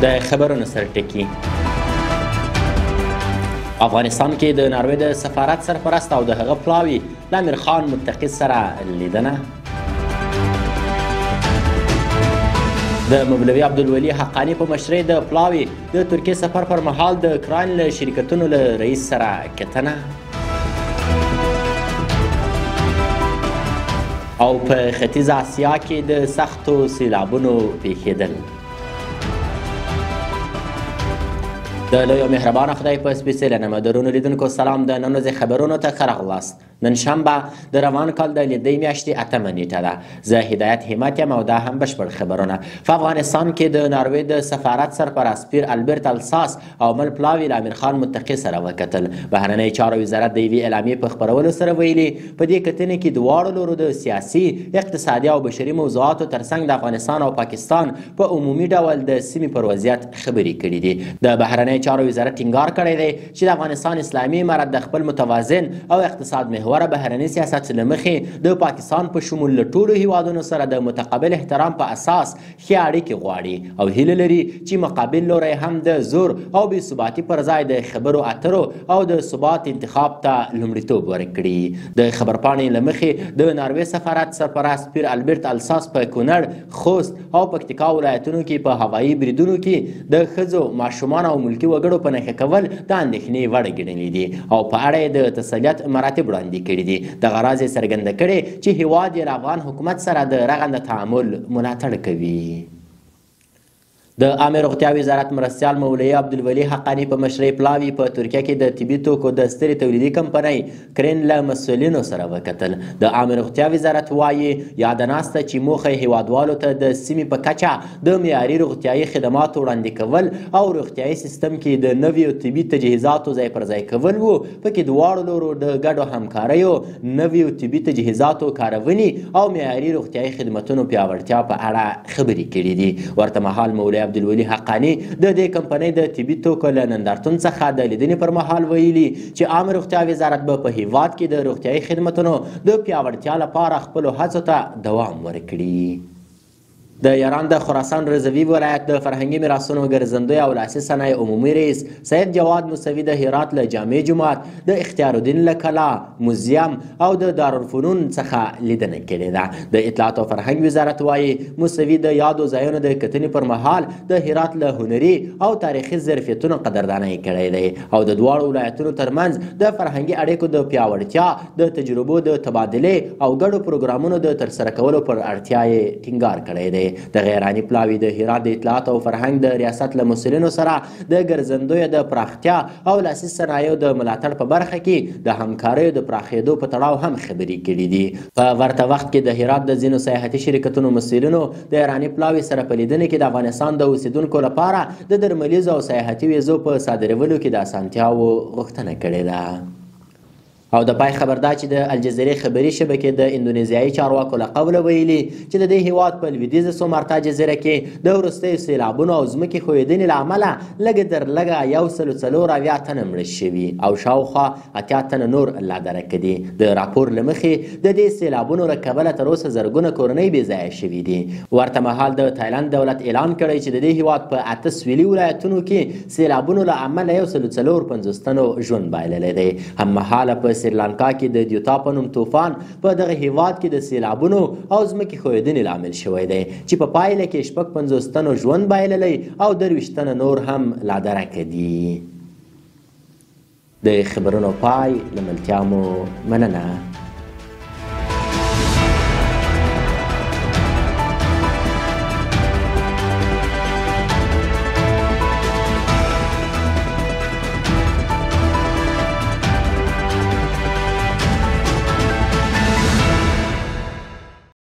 د خبرونو سرټکي افغانستان کې د ناروې د سفارت سرپرست او د هغه پلاوي له امیر خان متقي سره لیدنه. د مولوي عبدالولي حقاني په مشرۍ د پلاوي د ترکیې سفر پر مهال د کران له شرکتونو له رئیس سره کتنه. او په ختیځه اسیا کې د سختو سیلابونو پیښېدل. د لوی او مهربانه خدای په سپېڅلي نامه درونو لیدونکو سلام. د نن ورځې خبرونو ته ښه راغلاست. نن شنبه د روان کال د لیدۍ میاشتې 8مه نیټه ده. زه هدایت همت یم او دا هم بشپړ خبرونه. په افغانستان کې د ناروې د سفارت سرپرست پیر البرت الساس او مل پلاوي له امیر خان متقي سره وکتل. بهرنۍ چارو وزارت د یوې اعلامیې په خپرولو سره ویلي په دې کتنې کې دواړو لورو د سیاسي، اقتصادي او بشري موضوعاتو ترڅنګ د افغانستان او پاکستان په عمومي ډول د سیمې پر وضعیت خبرې کړي دي. د بهرنۍ چارو وزارت ټینګار کړی دی چې د افغانستان اسلامي امارت د خپل متوازن او اقتصاد محوره بهرني سیاست له مخې د پاکستان په شمول له ټولو هیوادونو سره د متقابل احترام په اساس ښې اړیکې غواړي او هیله لري چې مقابل لوری هم د زور او بې ثباتي پر ځای د خبرو اترو او د ثبات انتخاب ته لومړیتوب ورکړي. د خبرپاڼې له مخې د ناروې سفارت سرپرست پیر البرت الساس په کونړ، خوست او پکتیکا ولایتونو کې په هوایي بریدونو کې د ښځو، ماشومان او ملکي وګړو په نښه کول د اندېښنې وړ ګڼلي دي او په اړه یې د تسلیت مراتب وړاندې کړي دي. دغه راز یې څرګنده کړې چې هیواد یې له افغان حکومت سره د رغنده تعامل ملاتړ کوي. د عامه روغتیا وزارت مرستیال مولوي عبدالولي حقاني په مشرۍ پلاوي په ترکیه کې د طبي توکو د سترې تولیدي کمپنۍ کرین له مسؤلینو سره وکتل. د عامه روغتیا وزارت وایي یاده ناسته چې موخه هیوادوالو ته د سیمې په کچه د معیاري روغتیایي خدماتو وړاندې کول او روغتیایي سیستم کې د نویو طبي تجهیزاتو ځای پر ځای کول وو. پکې دواړو لورو د ګډو همکاریو، نویو طبي تجهیزاتو کارونې او معیاري روغتیایي خدمتونو پیاوړتیا په اړه خبرې کړي دي. ورته مهال مولوي عبدالولي حقاني د دې کمپنۍ د طبي توکو له نندارتون څخه د لیدنې پر مهال ویلي چې عامه روغتیا وزارت به په هیواد کې د روغتیایي خدمتونو د پیاوړتیا لپاره خپلو هڅو ته دوام ورکړي. د ایران د خراسان رضوي ولایت د فرهنګي میراثونو ګرځندوی او لاسي صنایع عمومي رئیس سید جواد موسوي د هرات له جامع جومات، د اختیار الدین له کلا، موزیم او د دارالفنون څخه لیدنه کړې ده. د اطلاعات او فرهنګ وزارت وایي موسوي د یادو ځایونو د کتنې پر مهال د هرات له هنري او تاریخي ظرفیتونو قدردانۍ کړې دی او د دواړو ولایتونو ترمنځ د فرهنګي اړیکو د پیاوړتیا، د تجربو د تبادلې او ګډو پروګرامونو د ترسره کولو پر اړتیا یې ټینګار کړی دی. د غیراني پلاوي د هرات د اطلاعات او فرهنګ د ریاست له مسؤلینو سره د ګرځندوی د پراختیا او لاسي صنایعو د ملاتړ په برخه کې د همکاریو د پراخېدو په تړاو هم خبرې کړي دي. په ورته وخت کې د هرات د ځینو سیاحتي شرکتونو مسؤلینو د ایراني پلاوي سره په لیدنې کې د افغانستان د اوسیدونکو لپاره د درملیزو او سیاحتي ویزو په صادرولو کې د اسانتیاوو غوښتنه کړې ده. او د پای خبر دا چې د الجزیرې خبري شبکې د اندونیزیایي چارواکو له قوله ویلي چې د دې هیواد په لویدیځه سومرتا جزیره کې د وروستیو سیلابونو او ځمکې ښویدنې له امله لږه تر لږه 140 تنه مړه شوي او شاوخوا 80 تنه نور لا درکه دي. د راپور له مخې د دې سیلابونو له کبله تر اوسه زرګونه کورنۍ بې ځایه شوي دي. ورته مهال د تایلند دولت اعلان کړی چې د دې هیواد په 8 سویلي ولایتونو کې سیلابونو له امله 154 تنو ژوند بایللی دی. هممهاله په سریلانکا کې د دیوتا په نوم طوفان په دغه هیواد کې د سیلابونو او ځمکې ښویدنې لامل شوی دی چې په پایله کې 50 تنو ژوند بایللی او 20 تنه نور هم لا درکه دي. د خبرونو پای له ملتیا مو مننه.